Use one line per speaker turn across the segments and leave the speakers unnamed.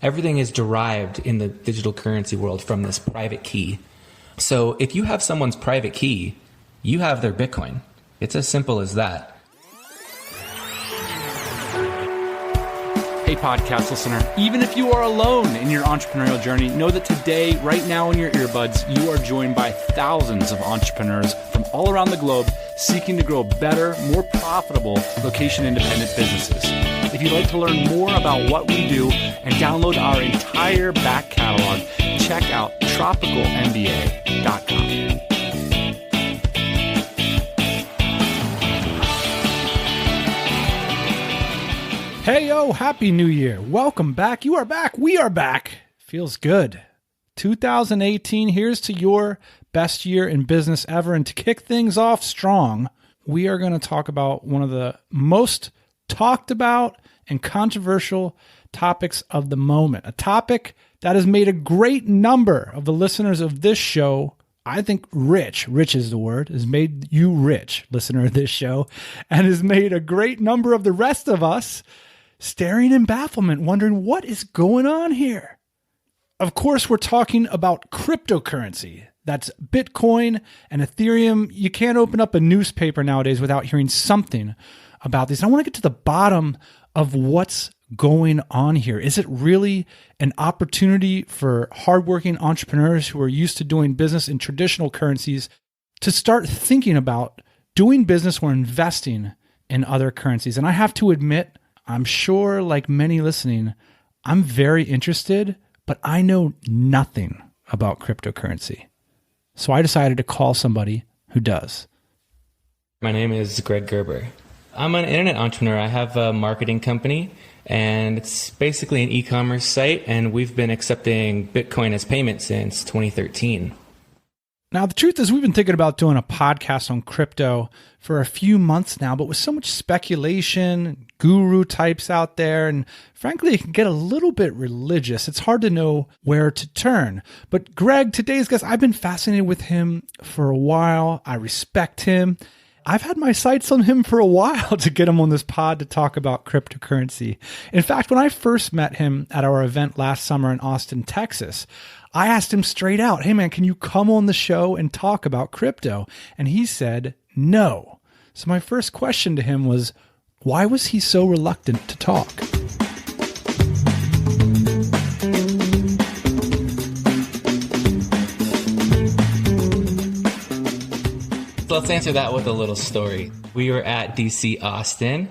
Everything is derived in the digital currency world from this private key. So if you have someone's private key, you have their Bitcoin. It's as simple as that.
Hey, podcast listener, even if you are alone in your entrepreneurial journey, know that today, right now in your earbuds, you are joined by thousands of entrepreneurs from all around the globe seeking to grow better, more profitable, location-independent businesses. If you'd like to learn more about what we do and download our entire back catalog, check out tropicalmba.com.
Hey, yo, Happy New Year. Welcome back. You are back. We are back. Feels good. 2018, here's to your best year in business ever. And to kick things off strong, we are going to talk about one of the most talked about and controversial topics of the moment. A topic that has made a great number of the listeners of this show, I think, rich is the word, has made you rich, listener of this show, and has made a great number of the rest of us staring in bafflement, wondering what is going on here. Of course, we're talking about cryptocurrency. That's Bitcoin and Ethereum. You can't open up a newspaper nowadays without hearing something about these. And I want to get to the bottom of what's going on here. Is it really an opportunity for hardworking entrepreneurs who are used to doing business in traditional currencies to start thinking about doing business or investing in other currencies? And I have to admit, I'm sure, like many listening, I'm very interested, but I know nothing about cryptocurrency. So I decided to call somebody who does.
My name is Gerber. I'm an internet entrepreneur. I have a marketing company, and it's basically an e-commerce site, and we've been accepting Bitcoin as payment since 2013.
Now, the truth is we've been thinking about doing a podcast on crypto for a few months now, but with so much speculation, guru types out there, and frankly, it can get a little bit religious. It's hard to know where to turn. But Greg, today's guest, I've been fascinated with him for a while. I respect him. I've had my sights on him for a while to get him on this pod to talk about cryptocurrency. In fact, when I first met him at our event last summer in Austin, Texas, I asked him straight out, hey man, can you come on the show and talk about crypto? And he said no. So my first question to him was, why was he so reluctant to talk?
Let's answer that with a little story. We were at DC Austin.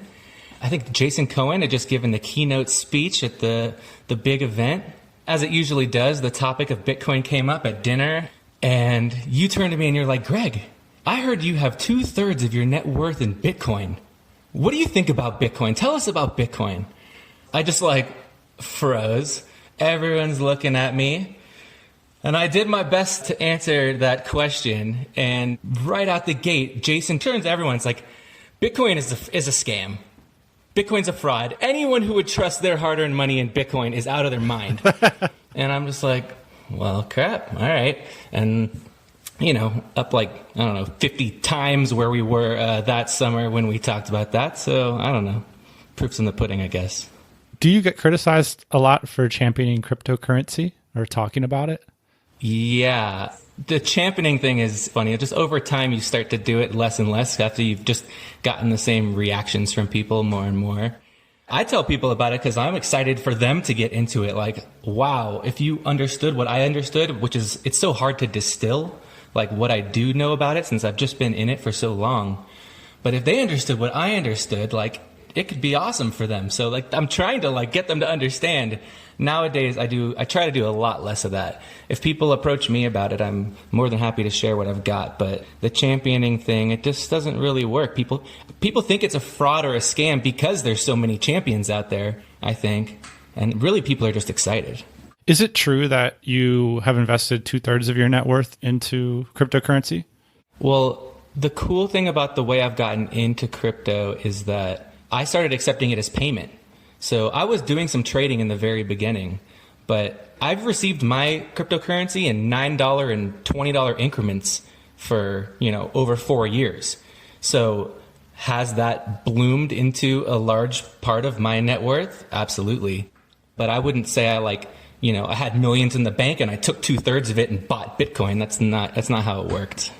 I think Jason Cohen had just given the keynote speech at the big event. As it usually does, the topic of Bitcoin came up at dinner, and you turned to me and you're like, Greg, I heard you have 2/3 of your net worth in Bitcoin. What do you think about Bitcoin? Tell us about Bitcoin. I just froze. Everyone's looking at me. And I did my best to answer that question. And right out the gate, Jason turns to everyone. It's like, Bitcoin is a scam. Bitcoin's a fraud. Anyone who would trust their hard-earned money in Bitcoin is out of their mind. And I'm just like, well, crap. All right. And, up 50 times where we were that summer when we talked about that. So I don't know. Proof's in the pudding, I guess.
Do you get criticized a lot for championing cryptocurrency or talking about it?
Yeah. The championing thing is funny. Just over time, you start to do it less and less after you've just gotten the same reactions from people more and more. I tell people about it because I'm excited for them to get into it. Like, wow, if you understood what I understood, which is, it's so hard to distill, what I do know about it since I've just been in it for so long. But if they understood what I understood, it could be awesome for them. So I'm trying to get them to understand. Nowadays, I try to do a lot less of that. If people approach me about it, I'm more than happy to share what I've got. But the championing thing, it just doesn't really work. People think it's a fraud or a scam because there's so many champions out there, I think. And really, people are just excited.
Is it true that you have invested 2/3 of your net worth into cryptocurrency?
Well, the cool thing about the way I've gotten into crypto is that I started accepting it as payment. So I was doing some trading in the very beginning, but I've received my cryptocurrency in $9 and $20 increments for, over 4 years. So has that bloomed into a large part of my net worth? Absolutely. But I wouldn't say I had millions in the bank and I took 2/3 of it and bought Bitcoin. That's not how it worked.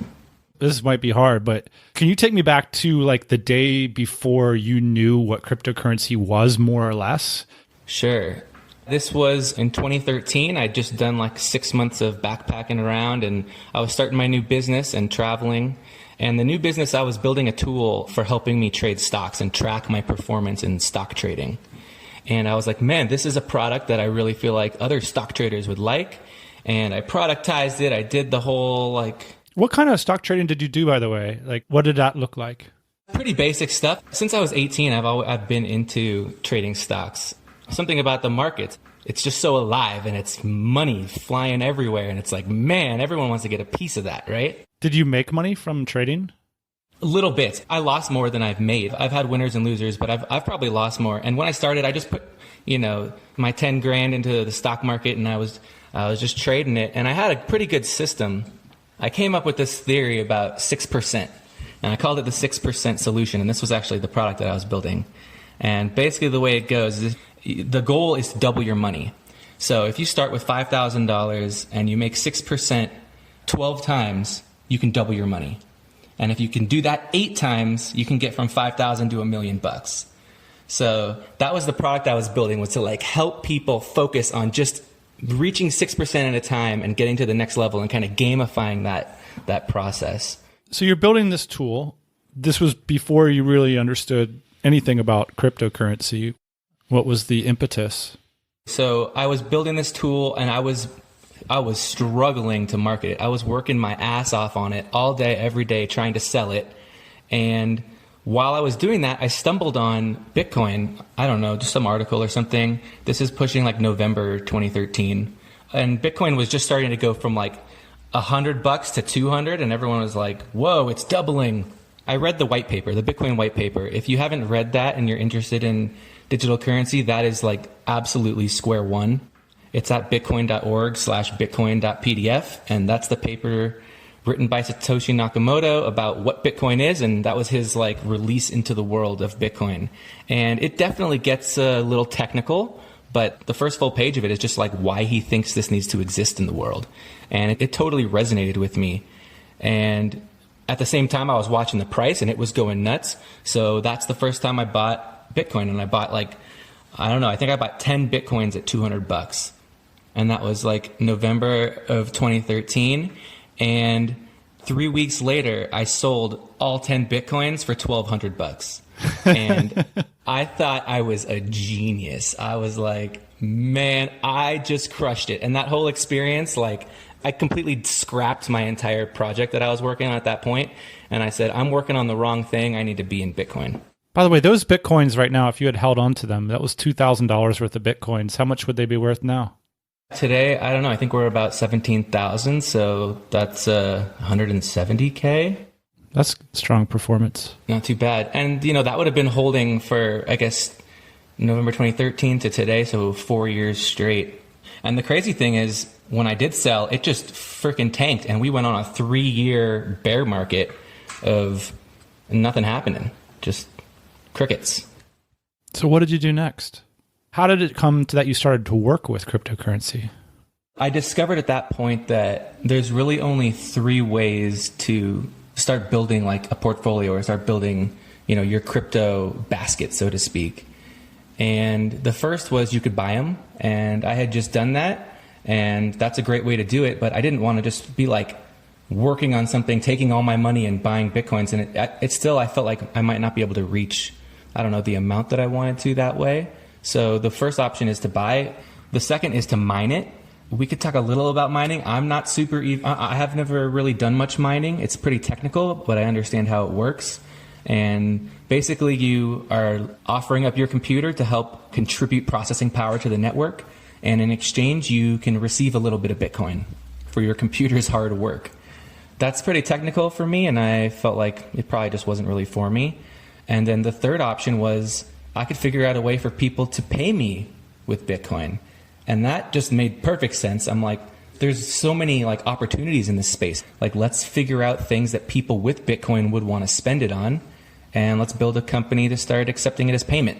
This might be hard, but can you take me back to like the day before you knew what cryptocurrency was, more or less?
Sure. This was in 2013. I'd just done like 6 months of backpacking around, and I was starting my new business and traveling. And the new business, I was building a tool for helping me trade stocks and track my performance in stock trading. And I was like, man, this is a product that I really feel like other stock traders would like. And I productized it. I did the whole
What kind of stock trading did you do, by the way? Like, what did that look like?
pretty basic stuff. Since I was 18, I've been into trading stocks. Something about the market, it's just so alive and it's money flying everywhere. And it's like, man, everyone wants to get a piece of that, right?
Did you make money from trading?
A little bit. I lost more than I've made. I've had winners and losers, but I've probably lost more. And when I started, I just put, my 10 grand into the stock market, and I was just trading it. And I had a pretty good system. I came up with this theory about 6%, and I called it the 6% solution. And this was actually the product that I was building. And basically the way it goes is the goal is to double your money. So if you start with $5,000 and you make 6% 12 times, you can double your money. And if you can do that 8 times, you can get from 5,000 to $1 million. So that was the product I was building, was to help people focus on just reaching 6% at a time and getting to the next level and kind of gamifying that process.
So you're building this tool. This was before you really understood anything about cryptocurrency. What was the impetus?
So I was building this tool, and I was struggling to market it. I was working my ass off on it all day, every day, trying to sell it. And while I was doing that, I stumbled on Bitcoin. I don't know, just some article or something. This is pushing November 2013. And Bitcoin was just starting to go from $100 to 200, and everyone was like, whoa, it's doubling. I read the white paper, the Bitcoin white paper. If you haven't read that and you're interested in digital currency, that is absolutely square one. It's at bitcoin.org/bitcoin.pdf. And that's the paper written by Satoshi Nakamoto about what Bitcoin is. And that was his release into the world of Bitcoin. And it definitely gets a little technical, but the first full page of it is just why he thinks this needs to exist in the world. And it totally resonated with me. And at the same time, I was watching the price and it was going nuts. So that's the first time I bought Bitcoin. And I bought I think I bought 10 Bitcoins at $200. And that was November of 2013. And 3 weeks later, I sold all 10 Bitcoins for $1,200. And I thought I was a genius. I was like, man, I just crushed it. And that whole experience, I completely scrapped my entire project that I was working on at that point. And I said, I'm working on the wrong thing. I need to be in Bitcoin.
By the way, those Bitcoins right now, if you had held on to them, that was $2,000 worth of Bitcoins. How much would they be worth now?
Today, I don't know. I think we're about 17,000. So that's 170K.
That's strong performance.
Not too bad. And, that would have been holding for, I guess, November 2013 to today. So 4 years straight. And the crazy thing is, when I did sell, it just freaking tanked. And we went on a 3-year bear market of nothing happening. Just crickets.
So what did you do next? How did it come to that you started to work with cryptocurrency?
I discovered at that point that there's really only 3 ways to start building a portfolio or start building, your crypto basket, so to speak. And the first was you could buy them. And I had just done that. And that's a great way to do it. But I didn't want to just be working on something, taking all my money and buying Bitcoins. And it still, I felt like I might not be able to reach, the amount that I wanted to that way. So the first option is to buy. The second is to mine it. We could talk a little about mining. I'm not I have never really done much mining. It's pretty technical, but I understand how it works. And basically you are offering up your computer to help contribute processing power to the network. And in exchange, you can receive a little bit of Bitcoin for your computer's hard work. That's pretty technical for me, and I felt like it probably just wasn't really for me. And then the third option was I could figure out a way for people to pay me with Bitcoin. And that just made perfect sense. I'm like, there's so many opportunities in this space. Let's figure out things that people with Bitcoin would want to spend it on. And let's build a company to start accepting it as payment.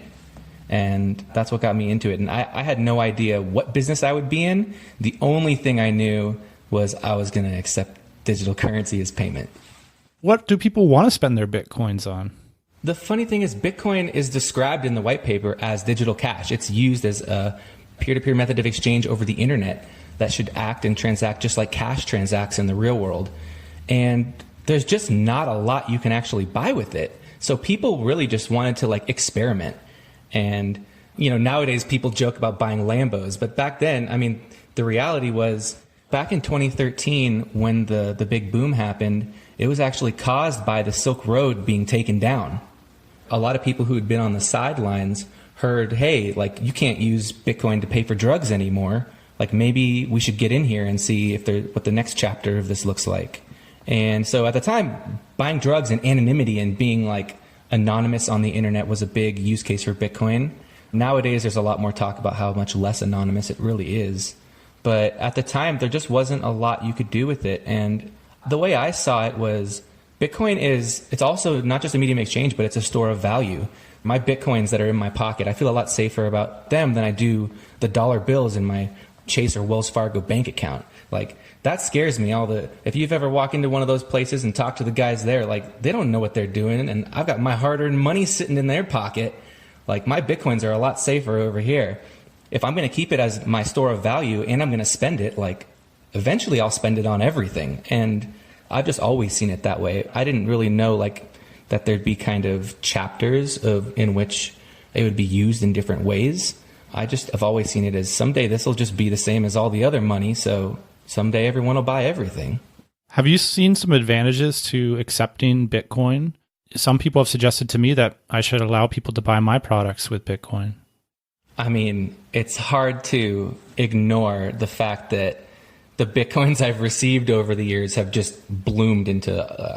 And that's what got me into it. And I had no idea what business I would be in. The only thing I knew was I was going to accept digital currency as payment.
What do people want to spend their Bitcoins on?
The funny thing is Bitcoin is described in the white paper as digital cash. It's used as a peer-to-peer method of exchange over the internet that should act and transact just like cash transacts in the real world. And there's just not a lot you can actually buy with it. So people really just wanted to like experiment. And, nowadays people joke about buying Lambos, but back then, the reality was back in 2013, when the big boom happened, it was actually caused by the Silk Road being taken down. A lot of people who had been on the sidelines heard, hey, like you can't use Bitcoin to pay for drugs anymore. Like maybe we should get in here and see what the next chapter of this looks like. And so at the time, buying drugs in anonymity and being like anonymous on the internet was a big use case for Bitcoin. Nowadays, there's a lot more talk about how much less anonymous it really is. But at the time, there just wasn't a lot you could do with it. And the way I saw it was Bitcoin it's also not just a medium of exchange, but it's a store of value. My Bitcoins that are in my pocket, I feel a lot safer about them than I do the dollar bills in my Chase or Wells Fargo bank account. Like that scares me. If you've ever walked into one of those places and talked to the guys there, like they don't know what they're doing. And I've got my hard-earned money sitting in their pocket. Like my Bitcoins are a lot safer over here. If I'm going to keep it as my store of value and I'm going to spend it, like eventually I'll spend it on everything. And I've just always seen it that way. I didn't really know like that there'd be kind of chapters in which it would be used in different ways. I've always seen it as someday this will just be the same as all the other money. So someday everyone will buy everything.
Have you seen some advantages to accepting Bitcoin? Some people have suggested to me that I should allow people to buy my products with Bitcoin.
It's hard to ignore the fact that the Bitcoins I've received over the years have just bloomed into,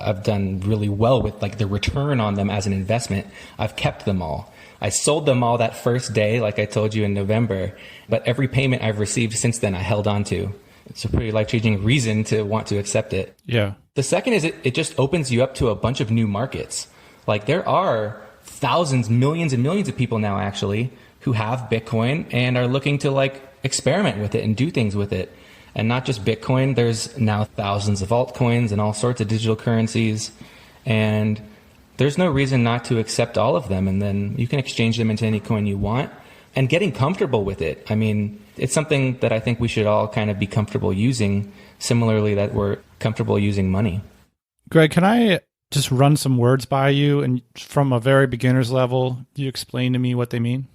I've done really well with like the return on them as an investment. I've kept them all. I sold them all that first day, like I told you in November, but every payment I've received since then, I held on to. It's a pretty life-changing reason to want to accept it.
Yeah.
The second is it just opens you up to a bunch of new markets. Like there are thousands, millions and millions of people now actually who have Bitcoin and are looking to like experiment with it and do things with it. And not just Bitcoin, there's now thousands of altcoins and all sorts of digital currencies. And there's no reason not to accept all of them. And then you can exchange them into any coin you want. And getting comfortable with it. It's something that I think we should all kind of be comfortable using, similarly that we're comfortable using money.
Greg, can I just run some words by you? And from a very beginner's level, you explain to me what they mean?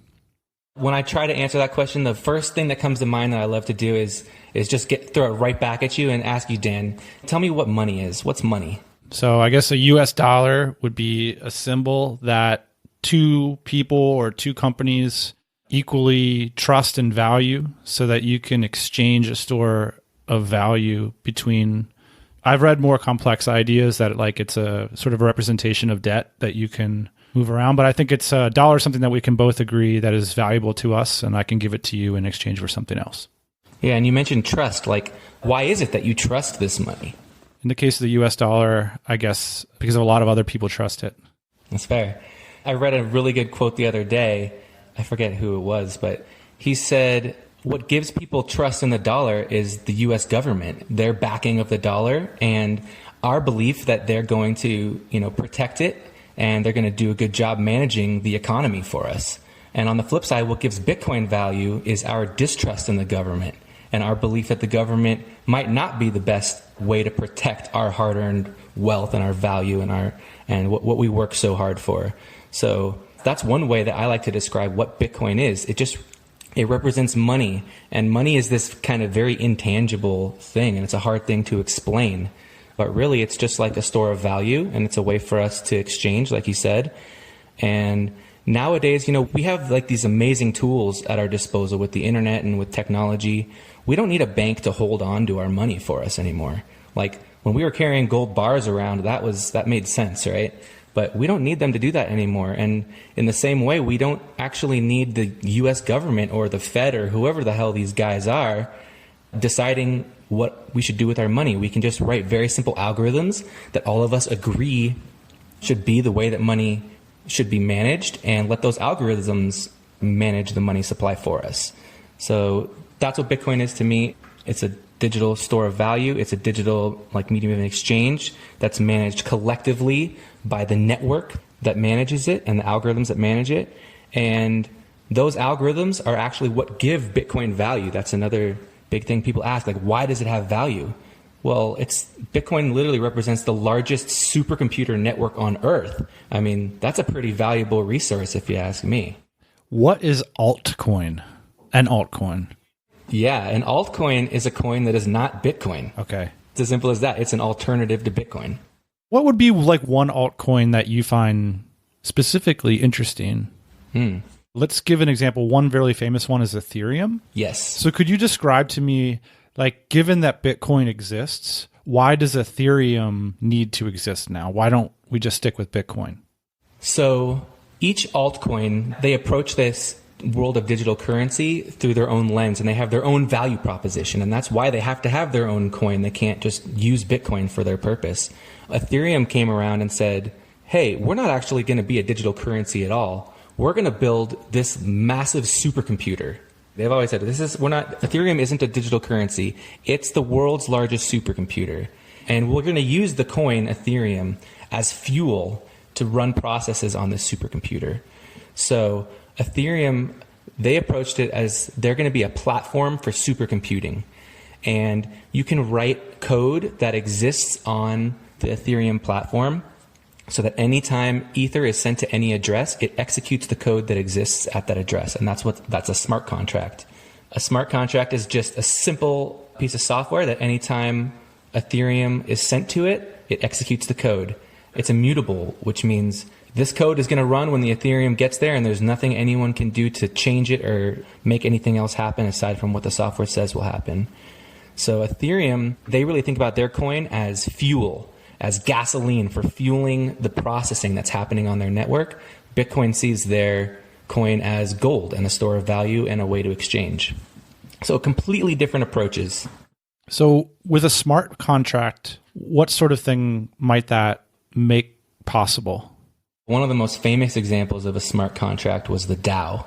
When I try to answer that question, the first thing that comes to mind that I love to do is just throw it right back at you and ask you, Dan, tell me what money is. What's money?
So I guess a US dollar would be a symbol that two people or two companies equally trust and value so that you can exchange a store of value between. I've read more complex ideas that like it's a sort of a representation of debt that you can move around, but I think it's a dollar, something that we can both agree that is valuable to us, and I can give it to you in exchange for something else.
Yeah, and you mentioned trust. Like, why is it that you trust this money?
In the case of the US dollar, I guess because a lot of other people trust it.
That's fair. I read a really good quote the other day. I forget who it was, but he said, what gives people trust in the dollar is the U.S. government, their backing of the dollar, and our belief that they're going to, protect it, and they're going to do a good job managing the economy for us. And on the flip side, what gives Bitcoin value is our distrust in the government and our belief that the government might not be the best way to protect our hard-earned wealth and our value and what we work so hard for. So that's one way that I like to describe what Bitcoin is. It represents money, and money is this kind of very intangible thing, and it's a hard thing to explain. But really, it's just like a store of value, and it's a way for us to exchange, like you said. And nowadays, we have like these amazing tools at our disposal with the internet and with technology. We don't need a bank to hold on to our money for us anymore. Like when we were carrying gold bars around, that made sense, right? But we don't need them to do that anymore. And in the same way, we don't actually need the U.S. government or the Fed or whoever the hell these guys are deciding what we should do with our money. We can just write very simple algorithms that all of us agree should be the way that money should be managed, and let those algorithms manage the money supply for us. So that's what Bitcoin is to me. It's a digital store of value. It's a digital medium of exchange that's managed collectively by the network that manages it and the algorithms that manage it. And those algorithms are actually what give Bitcoin value. That's another big thing people ask, why does it have value? Well, Bitcoin literally represents the largest supercomputer network on Earth. I mean, that's a pretty valuable resource if you ask me.
What is altcoin? An altcoin?
Yeah, an altcoin is a coin that is not Bitcoin.
Okay.
It's as simple as that. It's an alternative to Bitcoin.
What would be one altcoin that you find specifically interesting? Let's give an example. One very famous one is Ethereum.
Yes.
So could you describe to me, given that Bitcoin exists, why does Ethereum need to exist now? Why don't we just stick with Bitcoin?
So each altcoin, they approach this world of digital currency through their own lens, and they have their own value proposition, and that's why they have to have their own coin. They can't just use Bitcoin for their purpose. Ethereum came around and said, hey, we're not actually going to be a digital currency at all. We're going to build this massive supercomputer. They've always said, Ethereum isn't a digital currency. It's the world's largest supercomputer. And we're going to use the coin Ethereum as fuel to run processes on this supercomputer. So Ethereum, they approached it as they're going to be a platform for supercomputing. And you can write code that exists on the Ethereum platform so that anytime Ether is sent to any address, it executes the code that exists at that address. And that's a smart contract. A smart contract is just a simple piece of software that anytime Ethereum is sent to it, it executes the code. It's immutable, which means this code is going to run when the Ethereum gets there, and there's nothing anyone can do to change it or make anything else happen aside from what the software says will happen. So Ethereum, they really think about their coin as fuel, as gasoline for fueling the processing that's happening on their network. Bitcoin sees their coin as gold and a store of value and a way to exchange. So completely different approaches.
So with a smart contract, what sort of thing might that make possible?
One of the most famous examples of a smart contract was the DAO.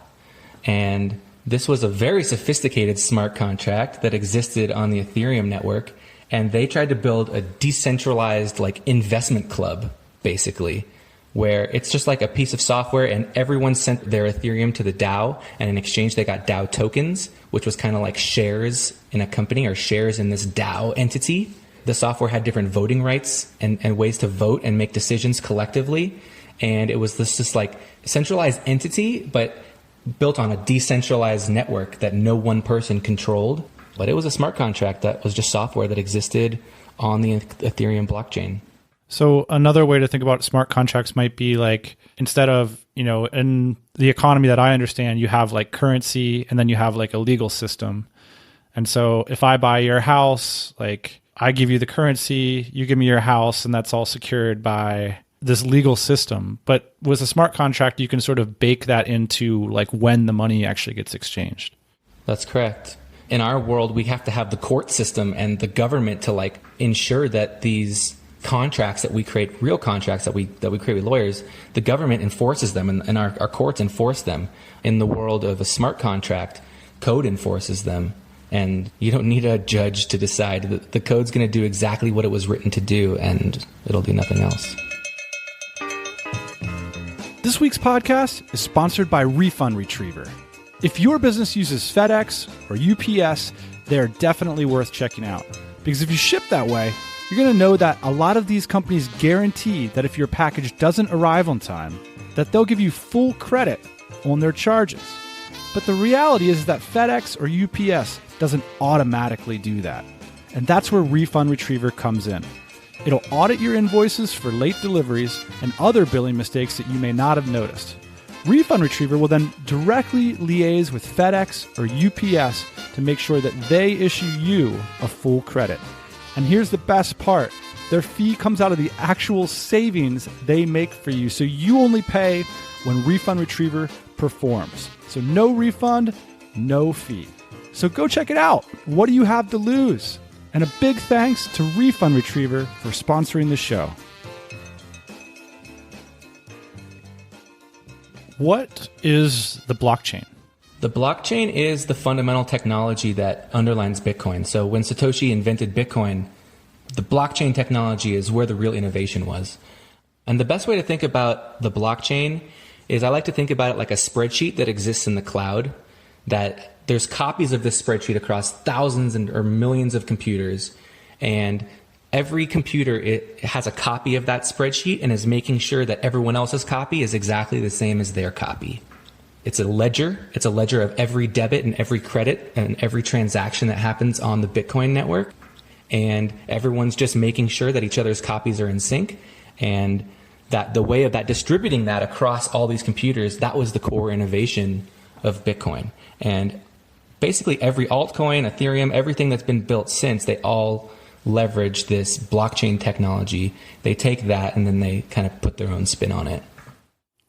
And this was a very sophisticated smart contract that existed on the Ethereum network. And they tried to build a decentralized investment club, basically, where it's just like a piece of software and everyone sent their Ethereum to the DAO. And in exchange, they got DAO tokens, which was kind of like shares in a company or shares in this DAO entity. The software had different voting rights and ways to vote and make decisions collectively. And it was this centralized entity, but built on a decentralized network that no one person controlled. But it was a smart contract that was just software that existed on the Ethereum blockchain.
So another way to think about smart contracts might be instead of, in the economy that I understand, you have currency and then you have a legal system. And so if I buy your house, I give you the currency, you give me your house, and that's all secured by this legal system. But with a smart contract, you can sort of bake that into when the money actually gets exchanged.
That's correct. In our world, we have to have the court system and the government to ensure that these contracts that we create, real contracts that we create with lawyers, the government enforces them and our courts enforce them. In the world of a smart contract, code enforces them. And you don't need a judge to decide that the code's going to do exactly what it was written to do, and it'll do nothing else.
This week's podcast is sponsored by Refund Retriever. If your business uses FedEx or UPS, they're definitely worth checking out. Because if you ship that way, you're going to know that a lot of these companies guarantee that if your package doesn't arrive on time, that they'll give you full credit on their charges. But the reality is that FedEx or UPS doesn't automatically do that. And that's where Refund Retriever comes in. It'll audit your invoices for late deliveries and other billing mistakes that you may not have noticed. Refund Retriever will then directly liaise with FedEx or UPS to make sure that they issue you a full credit. And here's the best part. Their fee comes out of the actual savings they make for you. So you only pay when Refund Retriever performs. So no refund, no fee. So go check it out. What do you have to lose? And a big thanks to Refund Retriever for sponsoring the show. What is the blockchain?
The blockchain is the fundamental technology that underlines Bitcoin. So when Satoshi invented Bitcoin, the blockchain technology is where the real innovation was. And the best way to think about the blockchain is I like to think about it like a spreadsheet that exists in the cloud, that there's copies of this spreadsheet across thousands or millions of computers. And every computer, it has a copy of that spreadsheet and is making sure that everyone else's copy is exactly the same as their copy. It's a ledger. It's a ledger of every debit and every credit and every transaction that happens on the Bitcoin network. And everyone's just making sure that each other's copies are in sync. And that the way of that distributing that across all these computers, that was the core innovation of Bitcoin. And basically every altcoin, Ethereum, everything that's been built since, they all leverage this blockchain technology. They take that and then they kind of put their own spin on it.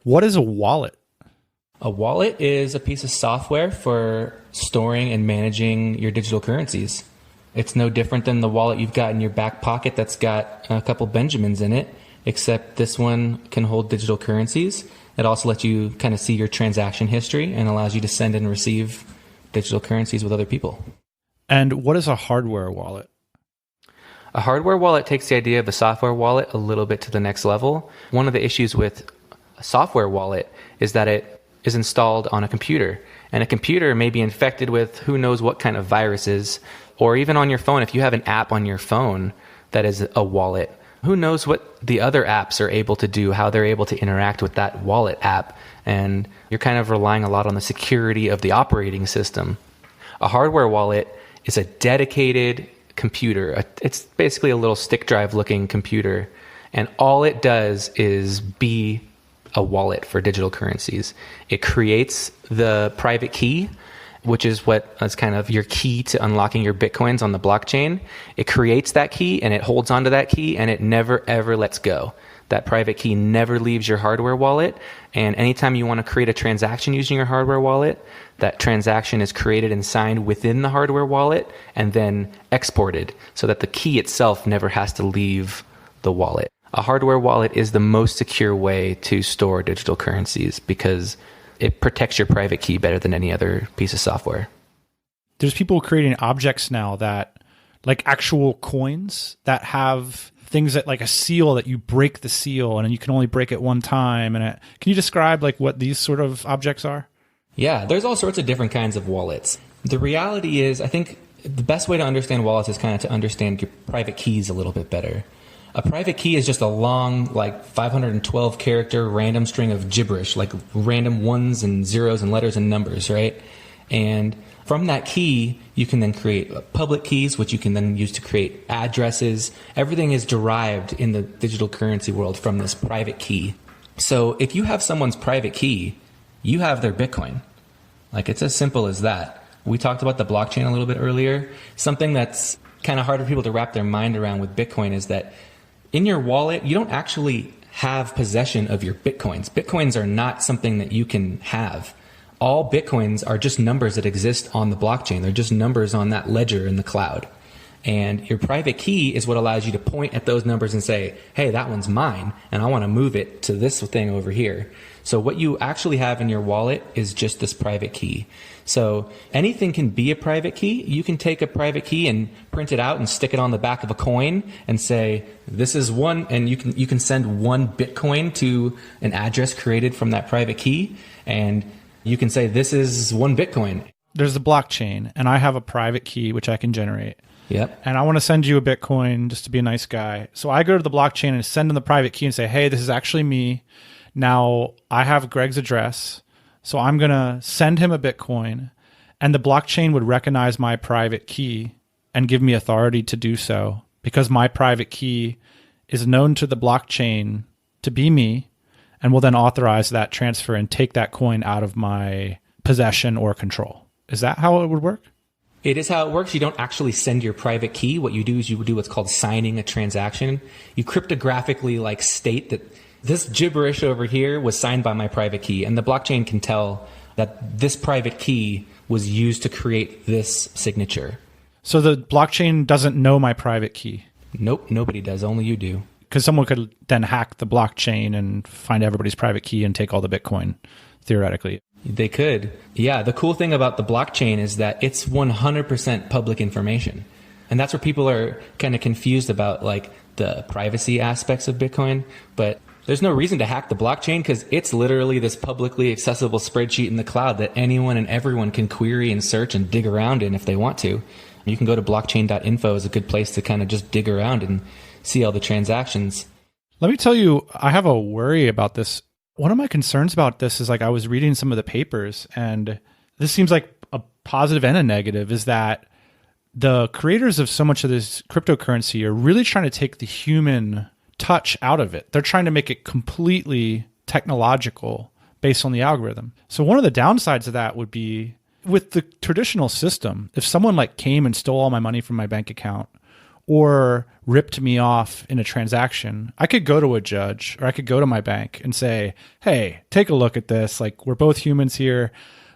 What is a wallet?
A wallet is a piece of software for storing and managing your digital currencies. It's no different than the wallet you've got in your back pocket that's got a couple Benjamins in it, except this one can hold digital currencies. It also lets you kind of see your transaction history and allows you to send and receive digital currencies with other people.
And what is a hardware wallet?
A hardware wallet takes the idea of a software wallet a little bit to the next level. One of the issues with a software wallet is that it is installed on a computer, and a computer may be infected with who knows what kind of viruses, or even on your phone. If you have an app on your phone that is a wallet, who knows what the other apps are able to do, how they're able to interact with that wallet app, and you're kind of relying a lot on the security of the operating system. A hardware wallet is a dedicated computer. It's basically a little stick drive looking computer, and all it does is be a wallet for digital currencies. It creates the private key, which is what is kind of your key to unlocking your Bitcoins on the blockchain. It creates that key and it holds onto that key and it never ever lets go. That private key never leaves your hardware wallet. And anytime you want to create a transaction using your hardware wallet, that transaction is created and signed within the hardware wallet and then exported so that the key itself never has to leave the wallet. A hardware wallet is the most secure way to store digital currencies because it protects your private key better than any other piece of software.
There's people creating objects now that, like actual coins that have things that like a seal that you break the seal and then you can only break it one time. And can you describe like what these sort of objects are?
Yeah, there's all sorts of different kinds of wallets. The reality is, I think the best way to understand wallets is kind of to understand your private keys a little bit better. A private key is just a long, like 512 character random string of gibberish, like random ones and zeros and letters and numbers, right? And from that key, you can then create public keys, which you can then use to create addresses. Everything is derived in the digital currency world from this private key. So if you have someone's private key, you have their Bitcoin. Like, it's as simple as that. We talked about the blockchain a little bit earlier. Something that's kind of hard for people to wrap their mind around with Bitcoin is that in your wallet, you don't actually have possession of your Bitcoins. Bitcoins are not something that you can have. All Bitcoins are just numbers that exist on the blockchain. They're just numbers on that ledger in the cloud. And your private key is what allows you to point at those numbers and say, hey, that one's mine, and I want to move it to this thing over here. So what you actually have in your wallet is just this private key. So anything can be a private key. You can take a private key and print it out and stick it on the back of a coin and say, this is one, and you can send one Bitcoin to an address created from that private key, and you can say, this is one Bitcoin.
There's the blockchain, and I have a private key which I can generate.
Yep.
And I want to send you a Bitcoin just to be a nice guy. So I go to the blockchain and send them the private key and say, hey, this is actually me. Now I have Greg's address. So I'm going to send him a Bitcoin, and the blockchain would recognize my private key and give me authority to do so because my private key is known to the blockchain to be me and will then authorize that transfer and take that coin out of my possession or control. Is that how it would work?
It is how it works. You don't actually send your private key. What you do is you do what's called signing a transaction. You cryptographically like state that this gibberish over here was signed by my private key, and the blockchain can tell that this private key was used to create this signature.
So the blockchain doesn't know my private key?
Nope, nobody does. Only you do.
Because someone could then hack the blockchain and find everybody's private key and take all the Bitcoin theoretically.
They could. Yeah, the cool thing about the blockchain is that it's 100% public information. And that's where people are kind of confused about like the privacy aspects of Bitcoin. But there's no reason to hack the blockchain because it's literally this publicly accessible spreadsheet in the cloud that anyone and everyone can query and search and dig around in if they want to. You can go to blockchain.info is a good place to kind of just dig around and see all the transactions.
Let me tell you, I have a worry about this. One of my concerns about this is like I was reading some of the papers, and this seems like a positive and a negative, is that the creators of so much of this cryptocurrency are really trying to take the human touch out of it. They're trying to make it completely technological based on the algorithm. So one of the downsides of that would be with the traditional system, if someone like came and stole all my money from my bank account or ripped me off in a transaction, I could go to a judge or I could go to my bank and say, hey, take a look at this. Like, we're both humans here.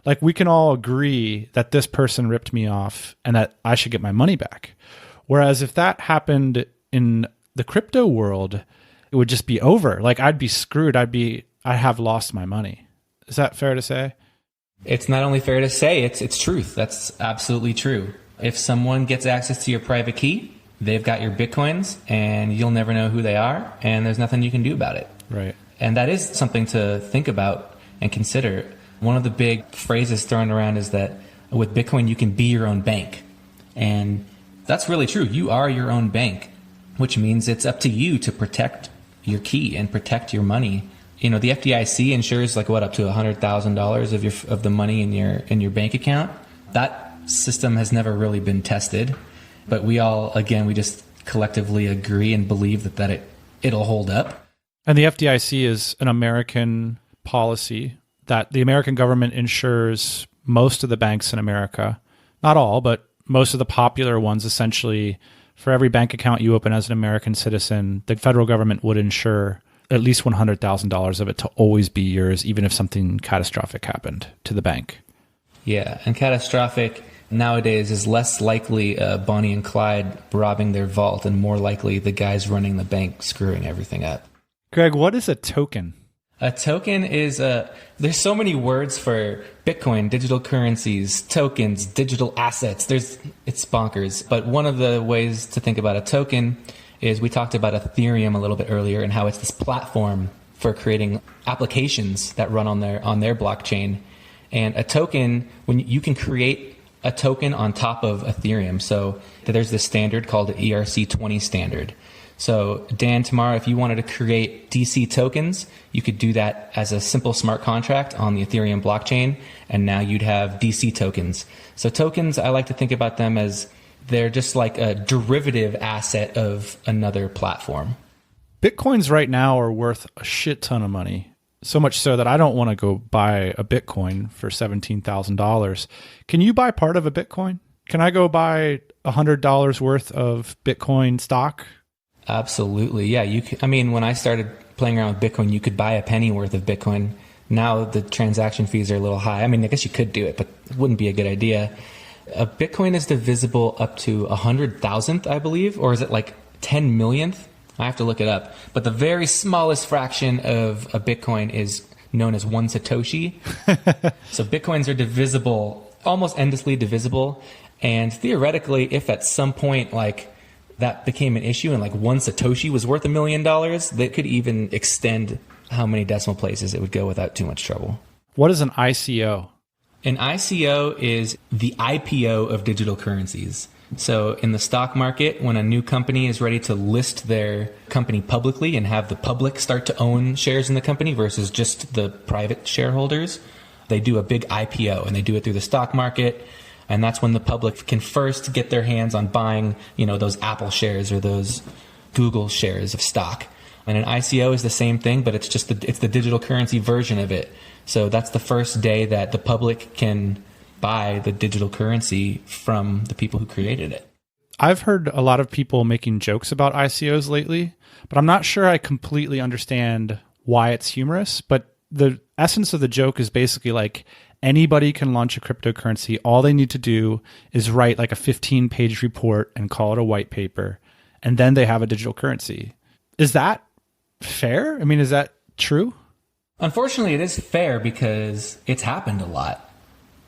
Like, we can all agree that this person ripped me off and that I should get my money back. Whereas if that happened in the crypto world, it would just be over. Like, I'd be screwed. I have lost my money. Is that fair to say?
It's not only fair to say, it's truth. That's absolutely true. If someone gets access to your private key, they've got your Bitcoins and you'll never know who they are and there's nothing you can do about it.
Right.
And that is something to think about and consider. One of the big phrases thrown around is that with Bitcoin, you can be your own bank. And that's really true. You are your own bank, which means it's up to you to protect your key and protect your money. You know, the FDIC insures like up to $100,000 of the money in your bank account. That system has never really been tested, but we just collectively agree and believe that it'll hold up.
And the FDIC is an American policy that the American government insures most of the banks in America. Not all, but most of the popular ones. Essentially, for every bank account you open as an American citizen, the federal government would insure at least $100,000 of it to always be yours, even if something catastrophic happened to the bank.
Yeah, and catastrophic nowadays is less likely Bonnie and Clyde robbing their vault and more likely the guys running the bank screwing everything up.
Greg, what is a token?
A token is there's so many words for Bitcoin, digital currencies, tokens, digital assets. It's bonkers. But one of the ways to think about a token is we talked about Ethereum a little bit earlier and how it's this platform for creating applications that run on their blockchain. And a token, when you can create a token on top of Ethereum. So there's this standard called the ERC20 standard. So Dan, tomorrow, if you wanted to create DC tokens, you could do that as a simple smart contract on the Ethereum blockchain, and now you'd have DC tokens. So tokens, I like to think about them as they're just like a derivative asset of another platform.
Bitcoins right now are worth a shit ton of money. So much so that I don't want to go buy a Bitcoin for $17,000. Can you buy part of a Bitcoin? Can I go buy $100 worth of Bitcoin stock?
Absolutely. Yeah. When I started playing around with Bitcoin, you could buy a penny worth of Bitcoin. Now the transaction fees are a little high. I guess you could do it, but it wouldn't be a good idea. A Bitcoin is divisible up to 100,000th, I believe, or is it like 10 millionth? I have to look it up. But the very smallest fraction of a Bitcoin is known as one Satoshi. So Bitcoins are divisible, almost endlessly divisible. And theoretically, if at some point like that became an issue and like one Satoshi was worth $1 million, that could even extend how many decimal places it would go without too much trouble.
What is an ICO?
An ICO is the IPO of digital currencies. So in the stock market, when a new company is ready to list their company publicly and have the public start to own shares in the company versus just the private shareholders, they do a big IPO and they do it through the stock market. And that's when the public can first get their hands on buying, those Apple shares or those Google shares of stock. And an ICO is the same thing, but it's the digital currency version of it. So that's the first day that the public can buy the digital currency from the people who created it.
I've heard a lot of people making jokes about ICOs lately, but I'm not sure I completely understand why it's humorous. But the essence of the joke is basically like anybody can launch a cryptocurrency. All they need to do is write like a 15-page report and call it a white paper, and then they have a digital currency. Is that fair? Is that true?
Unfortunately, it is fair because it's happened a lot.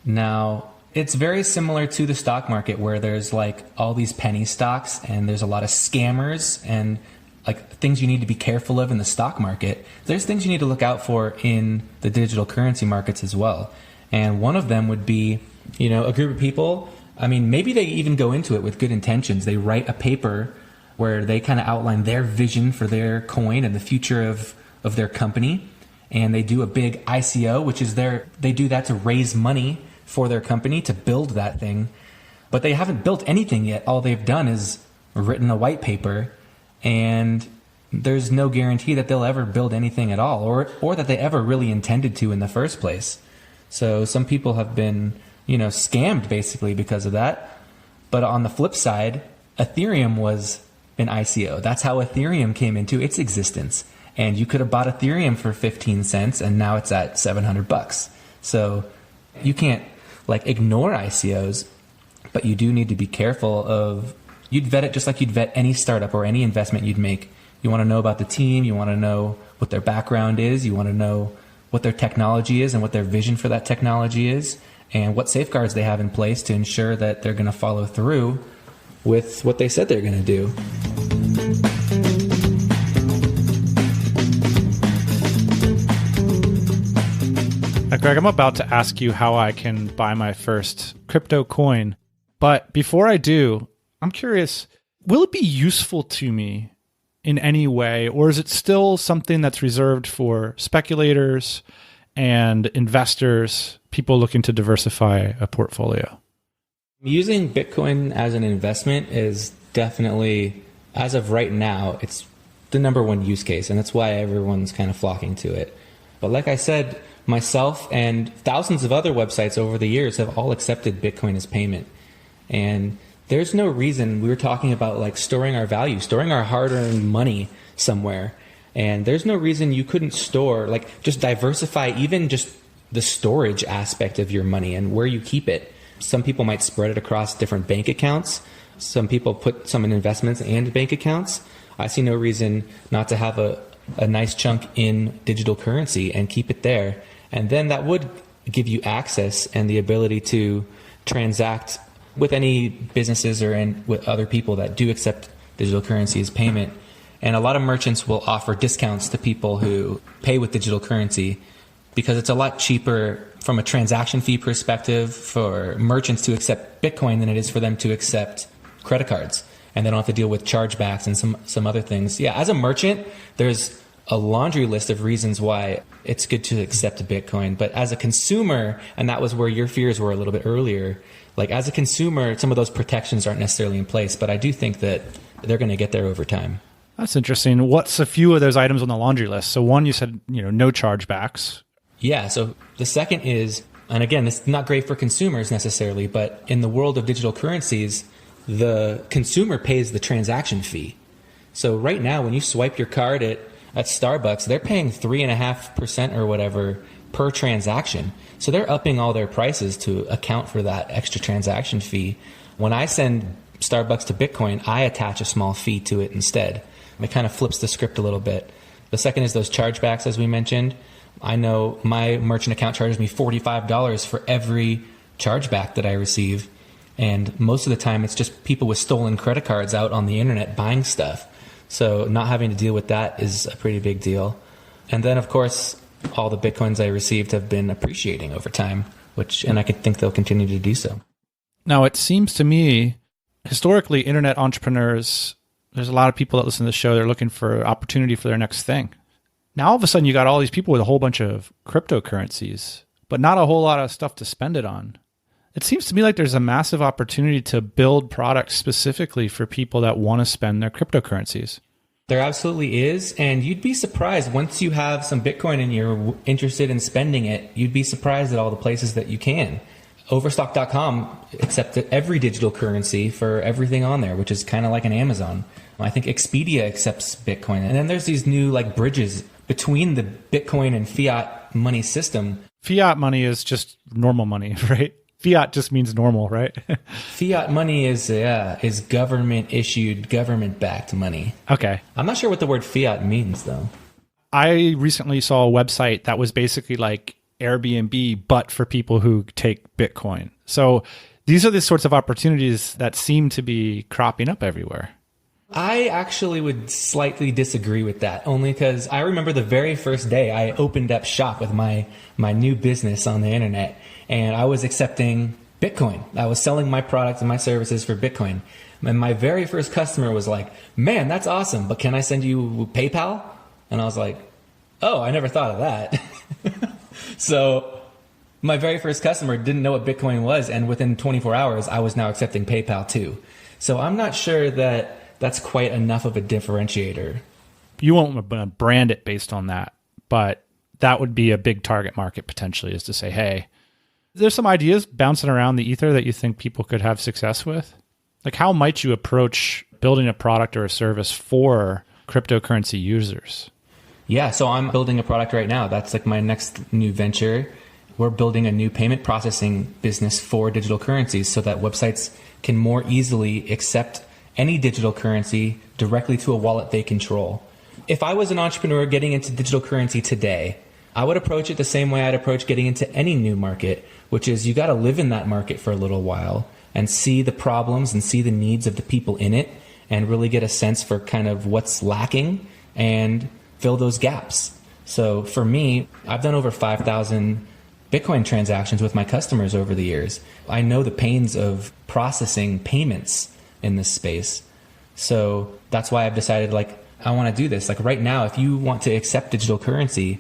Now, it's very similar to the stock market where there's like all these penny stocks and there's a lot of scammers and like things you need to be careful of in the stock market. There's things you need to look out for in the digital currency markets as well. And one of them would be, a group of people. I mean, maybe they even go into it with good intentions. They write a paper where they kind of outline their vision for their coin and the future of their company. And they do a big ICO, which is they do that to raise money for their company to build that thing. But they haven't built anything yet. All they've done is written a white paper, and there's no guarantee that they'll ever build anything at all, or that they ever really intended to in the first place. So some people have been, scammed basically because of that. But on the flip side, Ethereum was an ICO. That's how Ethereum came into its existence. And you could have bought Ethereum for 15 cents and now it's at $700. So you can't ignore ICOs, but you do need to be careful of, you'd vet it just like you'd vet any startup or any investment you'd make. You want to know about the team. You want to know what their background is. You want to know what their technology is and what their vision for that technology is, and what safeguards they have in place to ensure that they're going to follow through with what they said they're going to do.
Now, Greg, I'm about to ask you how I can buy my first crypto coin. But before I do, I'm curious, will it be useful to me in any way, or is it still something that's reserved for speculators and investors, people looking to diversify a portfolio?
Using Bitcoin as an investment is definitely, as of right now, it's the number one use case, and that's why everyone's kind of flocking to it. But like I said, myself and thousands of other websites over the years have all accepted Bitcoin as payment. And there's no reason, we were talking about storing our value, storing our hard-earned money somewhere. And there's no reason you couldn't store, just diversify even just the storage aspect of your money and where you keep it. Some people might spread it across different bank accounts. Some people put some in investments and bank accounts. I see no reason not to have a nice chunk in digital currency and keep it there. And then that would give you access and the ability to transact with any businesses or with other people that do accept digital currency as payment. And a lot of merchants will offer discounts to people who pay with digital currency because it's a lot cheaper from a transaction fee perspective for merchants to accept Bitcoin than it is for them to accept credit cards. And they don't have to deal with chargebacks and some other things. Yeah, as a merchant, there's a laundry list of reasons why it's good to accept Bitcoin. But as a consumer, and that was where your fears were a little bit earlier, as a consumer, some of those protections aren't necessarily in place. But I do think that they're going to get there over time.
That's interesting. What's a few of those items on the laundry list? So one, you said, no chargebacks.
Yeah. So the second is, and again, this is not great for consumers necessarily, but in the world of digital currencies, the consumer pays the transaction fee. So right now, when you swipe your card at Starbucks, they're paying 3.5% or whatever per transaction. So they're upping all their prices to account for that extra transaction fee. When I send Starbucks to Bitcoin, I attach a small fee to it instead. It kind of flips the script a little bit. The second is those chargebacks, as we mentioned. I know my merchant account charges me $45 for every chargeback that I receive. And most of the time, it's just people with stolen credit cards out on the internet buying stuff. So not having to deal with that is a pretty big deal. And then, of course, all the Bitcoins I received have been appreciating over time, and I think they'll continue to do so.
Now, it seems to me, historically, internet entrepreneurs, there's a lot of people that listen to the show, they're looking for opportunity for their next thing. Now, all of a sudden, you got all these people with a whole bunch of cryptocurrencies, but not a whole lot of stuff to spend it on. It seems to me like there's a massive opportunity to build products specifically for people that want to spend their cryptocurrencies.
There absolutely is. And you'd be surprised once you have some Bitcoin and you're interested in spending it, you'd be surprised at all the places that you can. Overstock.com accepts every digital currency for everything on there, which is kind of like an Amazon. I think Expedia accepts Bitcoin. And then there's these new bridges between the Bitcoin and fiat money system.
Fiat money is just normal money, right? Fiat just means normal, right?
Fiat money is government issued, government backed money.
Okay.
I'm not sure what the word fiat means though.
I recently saw a website that was basically like Airbnb, but for people who take Bitcoin. So these are the sorts of opportunities that seem to be cropping up everywhere.
I actually would slightly disagree with that, only because I remember the very first day I opened up shop with my new business on the internet, and I was accepting Bitcoin. I was selling my products and my services for Bitcoin. And my very first customer was like, man, that's awesome, but can I send you PayPal? And I was like, oh, I never thought of that. So my very first customer didn't know what Bitcoin was, and within 24 hours, I was now accepting PayPal too. So I'm not sure that that's quite enough of a differentiator.
You won't brand it based on that, but that would be a big target market potentially, is to say, hey, there's some ideas bouncing around the ether that you think people could have success with. Like, how might you approach building a product or a service for cryptocurrency users?
Yeah, so I'm building a product right now. That's like my next new venture. We're building a new payment processing business for digital currencies so that websites can more easily accept any digital currency directly to a wallet they control. If I was an entrepreneur getting into digital currency today, I would approach it the same way I'd approach getting into any new market, which is you got to live in that market for a little while and see the problems and see the needs of the people in it and really get a sense for kind of what's lacking and fill those gaps. So for me, I've done over 5,000 Bitcoin transactions with my customers over the years. I know the pains of processing payments in this space. So that's why I've decided, like, I want to do this. Like right now, if you want to accept digital currency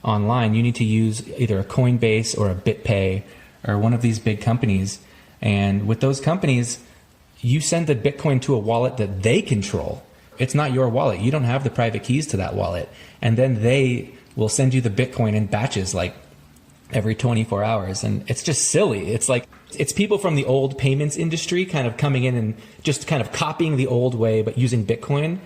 online, you need to use either a Coinbase or a BitPay or one of these big companies. And with those companies, you send the Bitcoin to a wallet that they control. It's not your wallet. You don't have the private keys to that wallet. And then they will send you the Bitcoin in batches, like every 24 hours. And it's just silly. It's like, it's people from the old payments industry kind of coming in and just kind of copying the old way, but using Bitcoin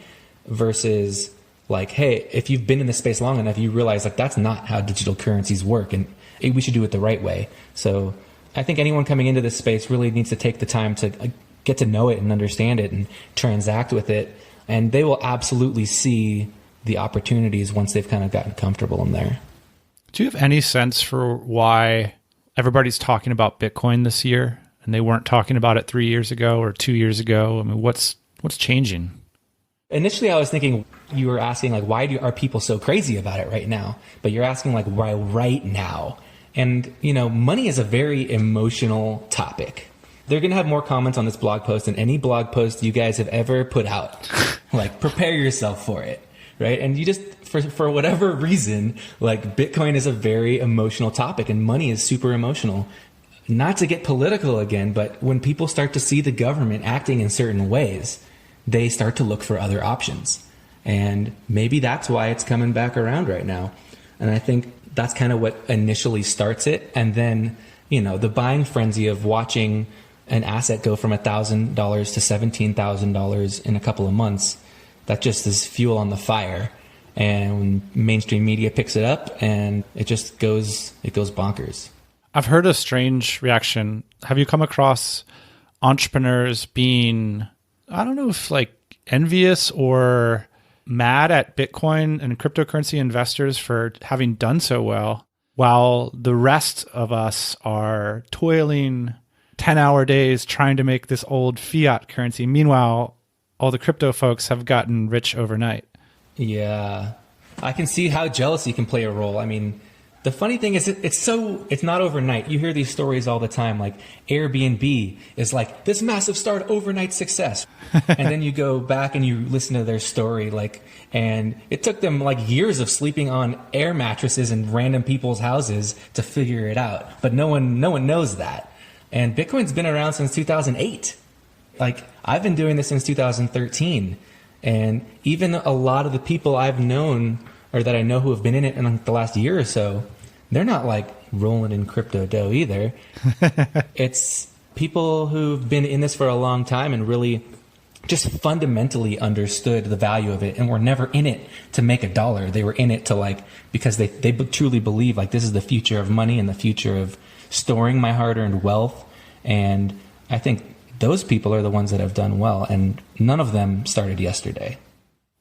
versus like, hey, if you've been in the space long enough, you realize like that's not how digital currencies work and we should do it the right way. So I think anyone coming into this space really needs to take the time to get to know it and understand it and transact with it. And they will absolutely see the opportunities once they've kind of gotten comfortable in there.
Do you have any sense for why everybody's talking about Bitcoin this year and they weren't talking about it 3 years ago or 2 years ago? I mean, what's changing?
Initially, I was thinking you were asking like, why are people so crazy about it right now? But you're asking like, why right now? And, you know, money is a very emotional topic. They're going to have more comments on this blog post than any blog post you guys have ever put out. Like, prepare yourself for it, right? And you just, for whatever reason, like Bitcoin is a very emotional topic and money is super emotional. Not to get political again, but when people start to see the government acting in certain ways, they start to look for other options. And maybe that's why it's coming back around right now. And I think that's kind of what initially starts it. And then, you know, the buying frenzy of watching an asset go from $1,000 to $17,000 in a couple of months, that just is fuel on the fire. And when mainstream media picks it up and it just goes bonkers.
I've heard a strange reaction. Have you come across entrepreneurs being, I don't know if like envious or mad at Bitcoin and cryptocurrency investors for having done so well, while the rest of us are toiling 10-hour days trying to make this old fiat currency? Meanwhile, all the crypto folks have gotten rich overnight.
Yeah, I can see how jealousy can play a role. I mean, the funny thing is it's not overnight. You hear these stories all the time, like Airbnb is like this massive start overnight success. And then you go back and you listen to their story, like, and it took them like years of sleeping on air mattresses in random people's houses to figure it out. But no one knows that. And Bitcoin's been around since 2008. Like, I've been doing this since 2013. And even a lot of the people I've known or that I know who have been in it in the last year or so, they're not like rolling in crypto dough either. It's people who've been in this for a long time and really just fundamentally understood the value of it and were never in it to make a dollar. They were in it to like, because they truly believe like this is the future of money and the future of storing my hard-earned wealth. And I think those people are the ones that have done well, and none of them started yesterday.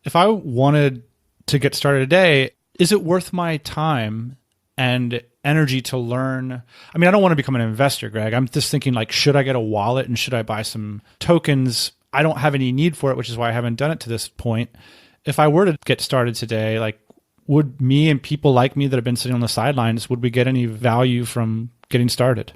If I wanted to get started today, is it worth my time and energy to learn? I mean, I don't want to become an investor, Greg. I'm just thinking like, should I get a wallet and should I buy some tokens? I don't have any need for it, which is why I haven't done it to this point. If I were to get started today, like, would me and people like me that have been sitting on the sidelines, would we get any value from getting started?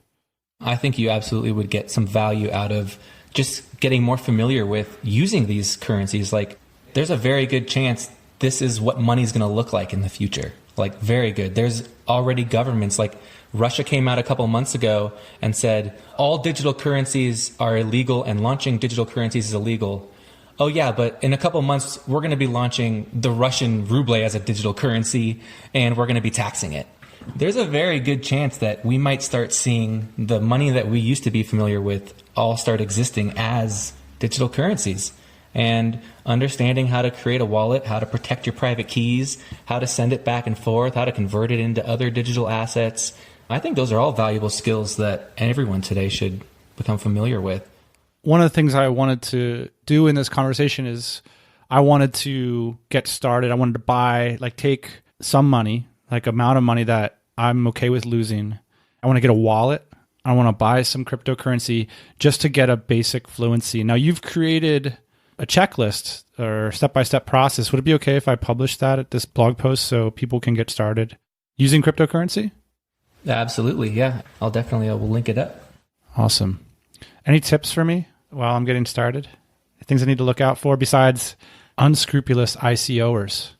I think you absolutely would get some value out of just getting more familiar with using these currencies. Like, there's a very good chance this is what money's going to look like in the future. Like, very good. There's already governments, like Russia came out a couple months ago and said all digital currencies are illegal and launching digital currencies is illegal. Oh yeah, but in a couple months, we're going to be launching the Russian ruble as a digital currency and we're going to be taxing it. There's a very good chance that we might start seeing the money that we used to be familiar with all start existing as digital currencies. And understanding how to create a wallet, how to protect your private keys, how to send it back and forth, how to convert it into other digital assets. I think those are all valuable skills that everyone today should become familiar with.
One of the things I wanted to do in this conversation is I wanted to get started. I wanted to buy, like, take some money, like amount of money that I'm okay with losing. I want to get a wallet. I want to buy some cryptocurrency just to get a basic fluency. Now, you've created a checklist or step-by-step process. Would it be okay if I publish that at this blog post so people can get started using cryptocurrency?
Absolutely, yeah. I'll link it up.
Awesome. Any tips for me while I'm getting started? Things I need to look out for besides unscrupulous ICOers?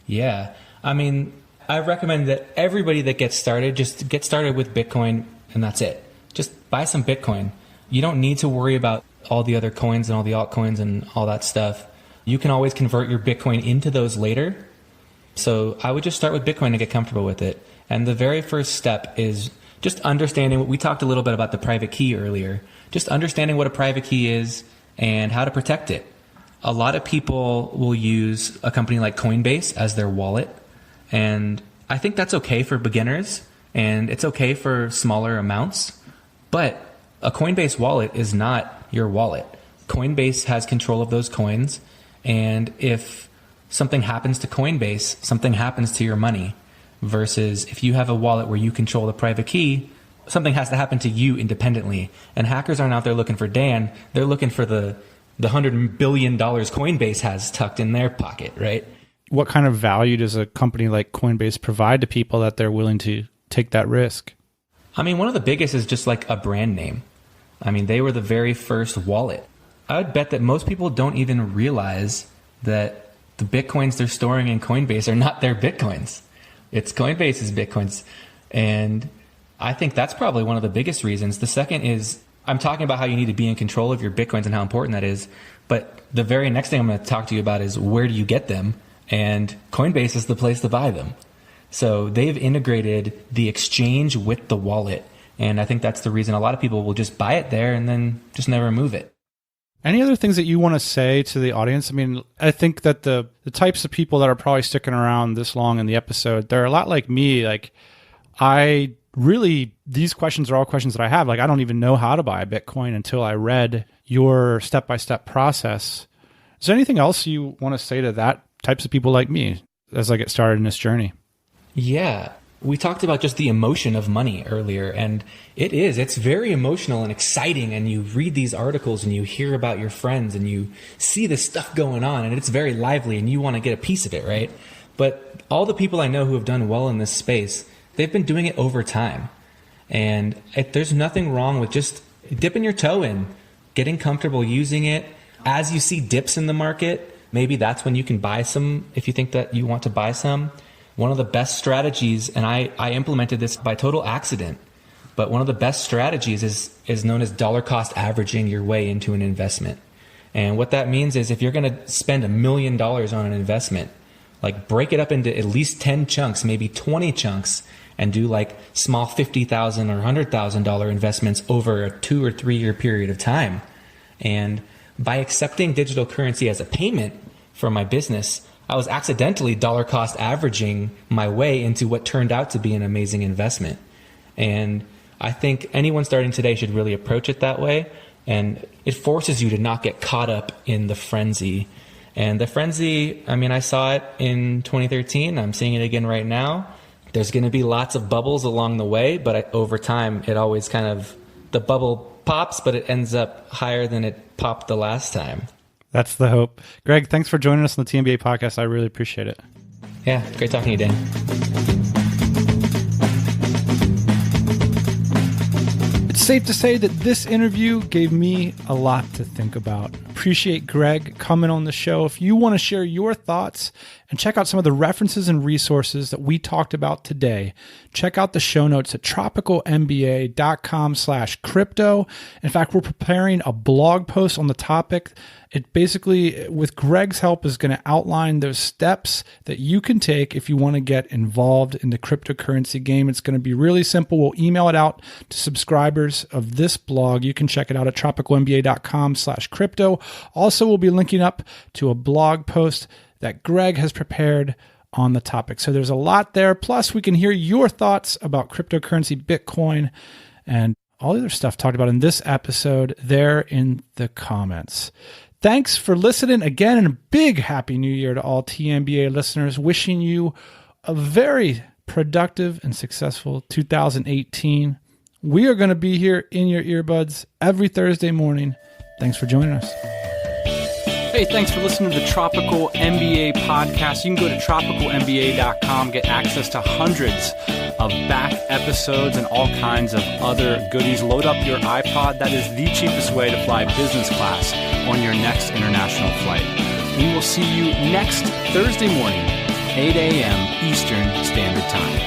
Yeah. I mean, I recommend that everybody that gets started, just get started with Bitcoin and that's it. Just buy some Bitcoin. You don't need to worry about all the other coins and all the altcoins and all that stuff. You can always convert your Bitcoin into those later. So I would just start with Bitcoin and get comfortable with it. And the very first step is just understanding what we talked a little bit about the private key earlier. Just understanding what a private key is and how to protect it. A lot of people will use a company like Coinbase as their wallet. And I think that's okay for beginners and it's okay for smaller amounts. But a Coinbase wallet is not your wallet. Coinbase has control of those coins. And if something happens to Coinbase, something happens to your money. Versus if you have a wallet where you control the private key, something has to happen to you independently. And hackers aren't out there looking for Dan. They're looking for the $100 billion Coinbase has tucked in their pocket, right?
What kind of value does a company like Coinbase provide to people that they're willing to take that risk?
I mean, one of the biggest is just like a brand name. I mean, they were the very first wallet. I would bet that most people don't even realize that the Bitcoins they're storing in Coinbase are not their Bitcoins. It's Coinbase's Bitcoins. And I think that's probably one of the biggest reasons. The second is, I'm talking about how you need to be in control of your Bitcoins and how important that is. But the very next thing I'm going to talk to you about is where do you get them? And Coinbase is the place to buy them. So they've integrated the exchange with the wallet. And I think that's the reason a lot of people will just buy it there and then just never move it.
Any other things that you want to say to the audience? I mean, I think that the types of people that are probably sticking around this long in the episode, they're a lot like me. Like, these questions are all questions that I have. Like, I don't even know how to buy a Bitcoin until I read your step-by-step process. Is there anything else you want to say to that types of people like me as I get started in this journey?
Yeah. We talked about just the emotion of money earlier, and it's very emotional and exciting, and you read these articles and you hear about your friends and you see this stuff going on and it's very lively and you want to get a piece of it, right? But all the people I know who have done well in this space, they've been doing it over time. And there's nothing wrong with just dipping your toe in, getting comfortable using it. As you see dips in the market, maybe that's when you can buy some if you think that you want to buy some. One of the best strategies, and I implemented this by total accident, but one of the best strategies is known as dollar cost averaging your way into an investment. And what that means is if you're going to spend $1 million on an investment, like break it up into at least 10 chunks, maybe 20 chunks, and do like small $50,000 or $100,000 investments over a 2 or 3 year period of time. And by accepting digital currency as a payment for my business, I was accidentally dollar cost averaging my way into what turned out to be an amazing investment. And I think anyone starting today should really approach it that way. And it forces you to not get caught up in the frenzy And the frenzy, I mean, I saw it in 2013. I'm seeing it again right now. There's going to be lots of bubbles along the way, but over time, it always kind of, the bubble pops, but it ends up higher than it popped the last time.
That's the hope. Greg, thanks for joining us on the TMBA podcast. I really appreciate it.
Yeah, great talking to you, Dan.
It's safe to say that this interview gave me a lot to think about. Appreciate Greg coming on the show. If you want to share your thoughts and check out some of the references and resources that we talked about today, check out the show notes at tropicalmba.com/crypto. In fact, we're preparing a blog post on the topic. It basically, with Greg's help, is going to outline those steps that you can take if you want to get involved in the cryptocurrency game. It's going to be really simple. We'll email it out to subscribers of this blog. You can check it out at tropicalmba.com/crypto. Also, we'll be linking up to a blog post that Greg has prepared on the topic. So there's a lot there. Plus, we can hear your thoughts about cryptocurrency, Bitcoin, and all the other stuff talked about in this episode there in the comments. Thanks for listening again, and a big Happy New Year to all TMBA listeners. Wishing you a very productive and successful 2018. We are going to be here in your earbuds every Thursday morning. Thanks for joining us.
Hey, thanks for listening to the Tropical MBA podcast. You can go to tropicalmba.com, get access to hundreds of back episodes and all kinds of other goodies. Load up your iPod. That is the cheapest way to fly business class on your next international flight. We will see you next Thursday morning, 8 a.m. Eastern Standard Time.